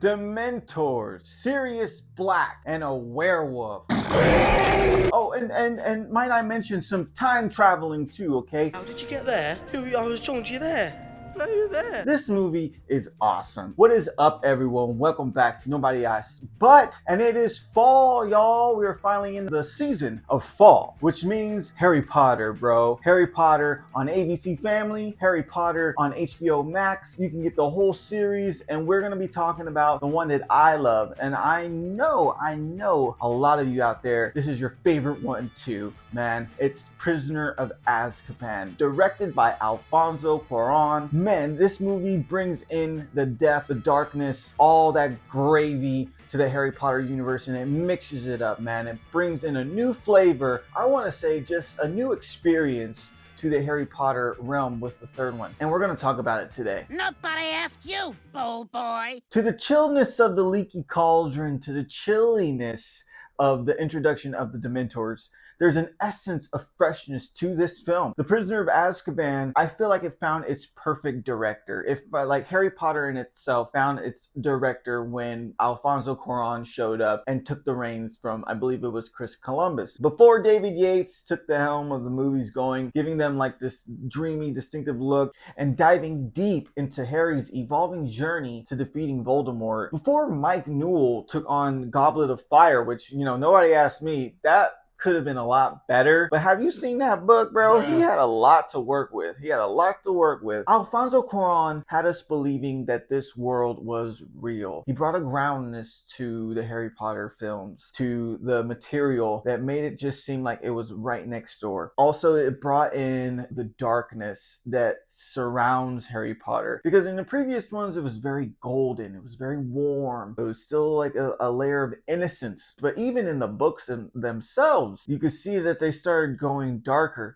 Dementors, Sirius Black, and a werewolf. Oh, and might I mention some time traveling too, okay? How did you get there? I was talking to you there. No, you're there. This movie is awesome. What is up, everyone? Welcome back to Nobody Asked But, and it is fall, y'all. We are finally in the season of fall, which means Harry Potter, bro. Harry Potter on ABC Family, Harry Potter on HBO Max. You can get the whole series, and we're gonna be talking about the one that I love. And I know a lot of you out there, this is your favorite one too, man. It's Prisoner of Azkaban, directed by Alfonso Cuarón. Man, this movie brings in the depth, the darkness, all that gravy to the Harry Potter universe, and it mixes it up, man. It brings in a new flavor. I want to say just a new experience to the Harry Potter realm with the third one. And we're going to talk about it today. Nobody asked you, bold boy. To the chillness of the leaky cauldron, to the chilliness of the introduction of the Dementors, there's an essence of freshness to this film. The Prisoner of Azkaban, I feel like it found its perfect director. If like Harry Potter in itself found its director when Alfonso Cuarón showed up and took the reins from, I believe it was Chris Columbus. Before David Yates took the helm of the movies going, giving them like this dreamy, distinctive look and diving deep into Harry's evolving journey to defeating Voldemort. Before Mike Newell took on Goblet of Fire, which, you know, nobody asked me, that could have been a lot better. But have you seen that book, bro? He had a lot to work with. Alfonso Cuarón had us believing that this world was real. He brought a groundness to the Harry Potter films, to the material that made it just seem like it was right next door. Also, it brought in the darkness that surrounds Harry Potter. Because in the previous ones, it was very golden. It was very warm. It was still like a layer of innocence. But even in the books themselves, you could see that they started going darker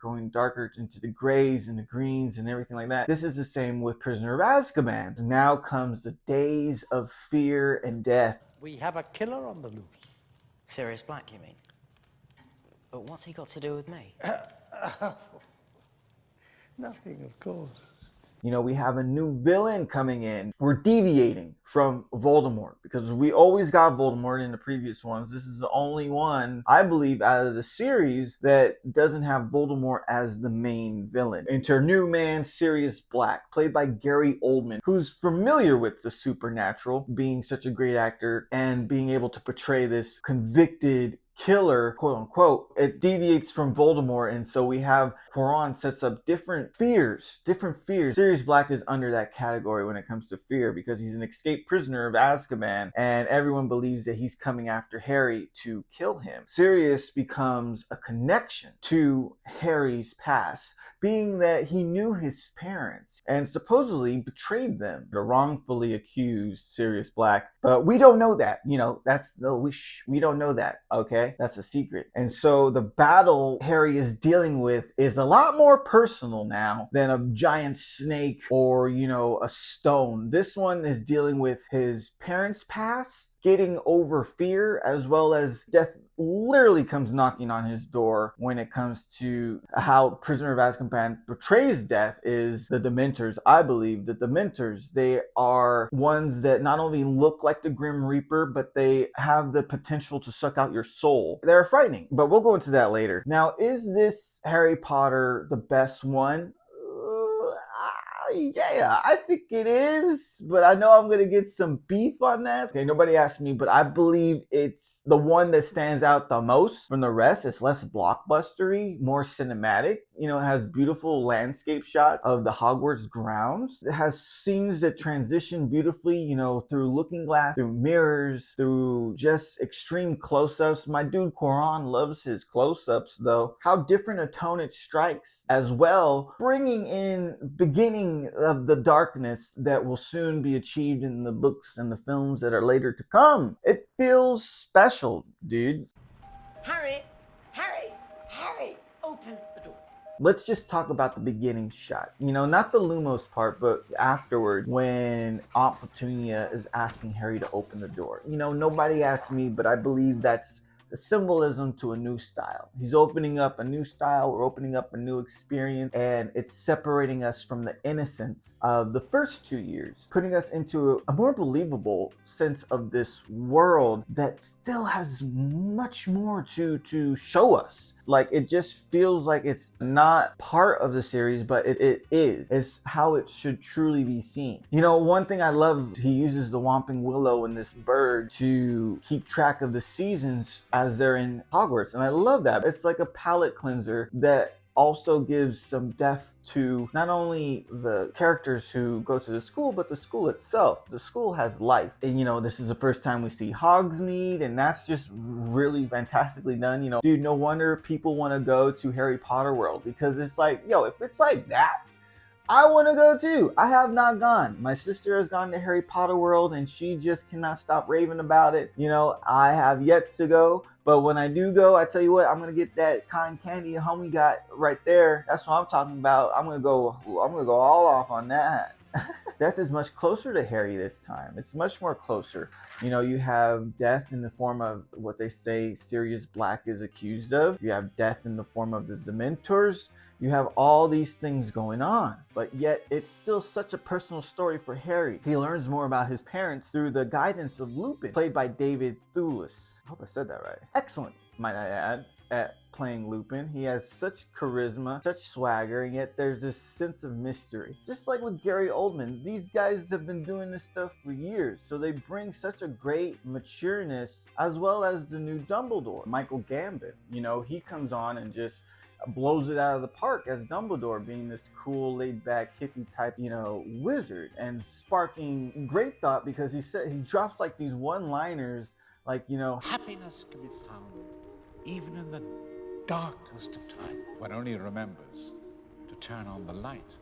into the grays and the greens and everything like that. This is the same with Prisoner of Azkaban. Now comes the days of fear and death. We have a killer on the loose. Sirius Black, you mean? But what's he got to do with me? Nothing, of course. You know, we have a new villain coming in. We're deviating from Voldemort because we always got Voldemort in the previous ones. This is the only one, I believe, out of the series that doesn't have Voldemort as the main villain. Enter new man, Sirius Black, played by Gary Oldman, who's familiar with the supernatural, being such a great actor and being able to portray this convicted killer, quote unquote. It deviates from Voldemort, and so we have Cuarón sets up different fears. Sirius Black is under that category when it comes to fear because he's an escaped prisoner of Azkaban, and everyone believes that he's coming after Harry to kill him. Sirius becomes a connection to Harry's past, being that he knew his parents and supposedly betrayed them. They wrongfully accused Sirius Black, but we don't know that. You know, that's the we don't know that, okay? That's a secret. And so the battle Harry is dealing with is a lot more personal now than a giant snake or, you know, a stone. This one is dealing with his parents' past, getting over fear, as well as death literally comes knocking on his door when it comes to how Prisoner of Azkaban portrays death is the Dementors. I believe the Dementors, they are ones that not only look like the Grim Reaper, but they have the potential to suck out your soul. They're frightening, but we'll go into that later. Now, is this Harry Potter the best one? Yeah, I think it is, but I know I'm gonna get some beef on that. Okay, nobody asked me, but I believe it's the one that stands out the most from the rest. It's less blockbustery, more cinematic. You know, it has beautiful landscape shots of the Hogwarts grounds. It has scenes that transition beautifully, you know, through looking glass, through mirrors, through just extreme close-ups. My dude Cuarón loves his close-ups, though. How different a tone it strikes, as well, bringing in beginning of the darkness that will soon be achieved in the books and the films that are later to come. It feels special, dude. Harry, open the door. Let's just talk about the beginning shot. You know, not the Lumos part, but afterward when Aunt Petunia is asking Harry to open the door. You know, nobody asked me, but I believe that's the symbolism to a new style. He's opening up a new style, we're opening up a new experience, and it's separating us from the innocence of the first 2 years, putting us into a more believable sense of this world that still has much more to show us. Like, it just feels like it's not part of the series, but it is. It's how it should truly be seen. You know, one thing I love, he uses the Whomping Willow and this bird to keep track of the seasons as they're in Hogwarts. And I love that. It's like a palate cleanser that also gives some depth to not only the characters who go to the school, but the school itself. The school has life. And you know, this is the first time we see Hogsmeade, and that's just really fantastically done. You know, dude, no wonder people want to go to Harry Potter World, because it's like, yo, if it's like that, I want to go too. I have not gone. My sister has gone to Harry Potter World and she just cannot stop raving about it. You know, I have yet to go, but when I do go, I tell you what, I'm going to get that cotton candy a homie got right there. That's what I'm talking about. I'm going to go all off on that. Death is much closer to Harry this time. It's much more closer. You know, you have death in the form of what they say Sirius Black is accused of. You have death in the form of the Dementors. You have all these things going on, but yet it's still such a personal story for Harry. He learns more about his parents through the guidance of Lupin, played by David Thewlis. I hope I said that right. Excellent, might I add, at playing Lupin. He has such charisma, such swagger, and yet there's this sense of mystery. Just like with Gary Oldman, these guys have been doing this stuff for years, so they bring such a great matureness, as well as the new Dumbledore, Michael Gambon. You know, he comes on and just blows it out of the park as Dumbledore, being this cool, laid-back, hippie type, you know, wizard, and sparking great thought, because he drops like these one-liners, like, you know, happiness can be found even in the darkest of time. One only remembers to turn on the light.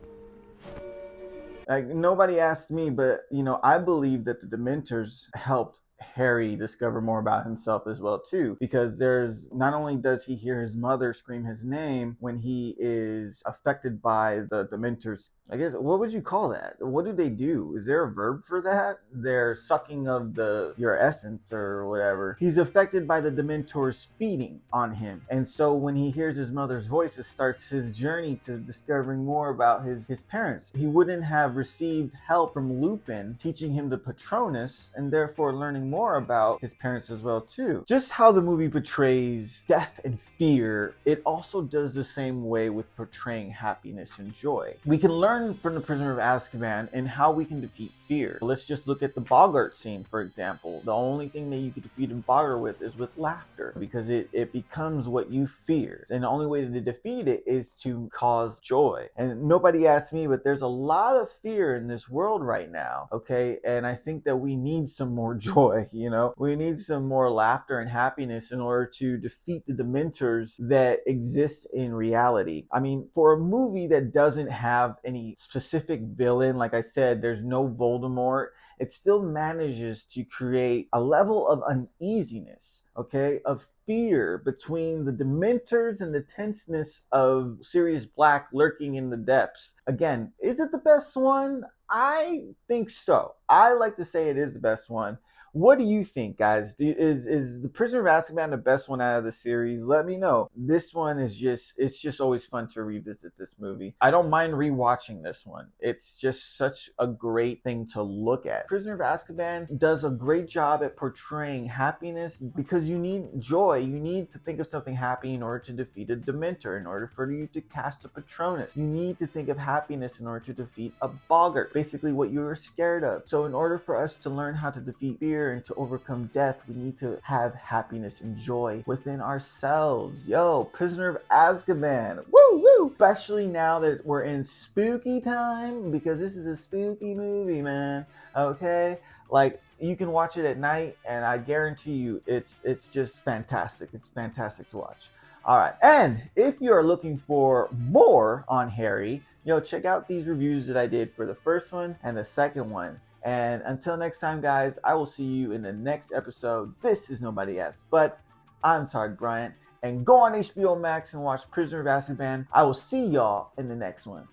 Like, nobody asked me, but, you know, I believe that the Dementors helped Harry discover more about himself as well too, because there's not only does he hear his mother scream his name when he is affected by the Dementors. I guess, what would you call that? What do they do? Is there a verb for that? They're sucking of your essence or whatever. He's affected by the Dementors feeding on him, and so when he hears his mother's voice, it starts his journey to discovering more about his parents. He wouldn't have received help from Lupin teaching him the Patronus, and therefore learning more about his parents as well too. Just how the movie portrays death and fear, it also does the same way with portraying happiness and joy. We can learn from the Prisoner of Azkaban and how we can defeat fear. Let's just look at the Bogart scene, for example. The only thing that you can defeat a Bogart with is with laughter, because it becomes what you fear, and the only way to defeat it is to cause joy. And nobody asked me, but there's a lot of fear in this world right now, okay? And I think that we need some more joy. You know, we need some more laughter and happiness in order to defeat the Dementors that exist in reality. I mean, for a movie that doesn't have any specific villain, like I said, there's no Voldemort, it still manages to create a level of uneasiness, okay, of fear between the Dementors and the tenseness of Sirius Black lurking in the depths. Again, is it the best one? I think so. I like to say it is the best one. What do you think, guys? Is the Prisoner of Azkaban the best one out of the series? Let me know. This one is it's just always fun to revisit this movie. I don't mind rewatching this one. It's just such a great thing to look at. Prisoner of Azkaban does a great job at portraying happiness, because you need joy. You need to think of something happy in order to defeat a Dementor, in order for you to cast a Patronus. You need to think of happiness in order to defeat a Boggart, basically what you were scared of. So in order for us to learn how to defeat fear and to overcome death, we need to have happiness and joy within ourselves. Yo, Prisoner of Azkaban, woo woo! Especially now that we're in spooky time, because this is a spooky movie, man. Okay, like, you can watch it at night, and I guarantee you, it's just fantastic. It's fantastic to watch. All right, and if you're looking for more on Harry, yo, check out these reviews that I did for the first one and the second one. And until next time, guys, I will see you in the next episode. This is Nobody Asked, but I'm Tarek Bryant. And go on HBO Max and watch Prisoner of Azkaban. I will see y'all in the next one.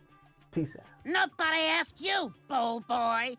Peace out. Nobody asked you, bold boy.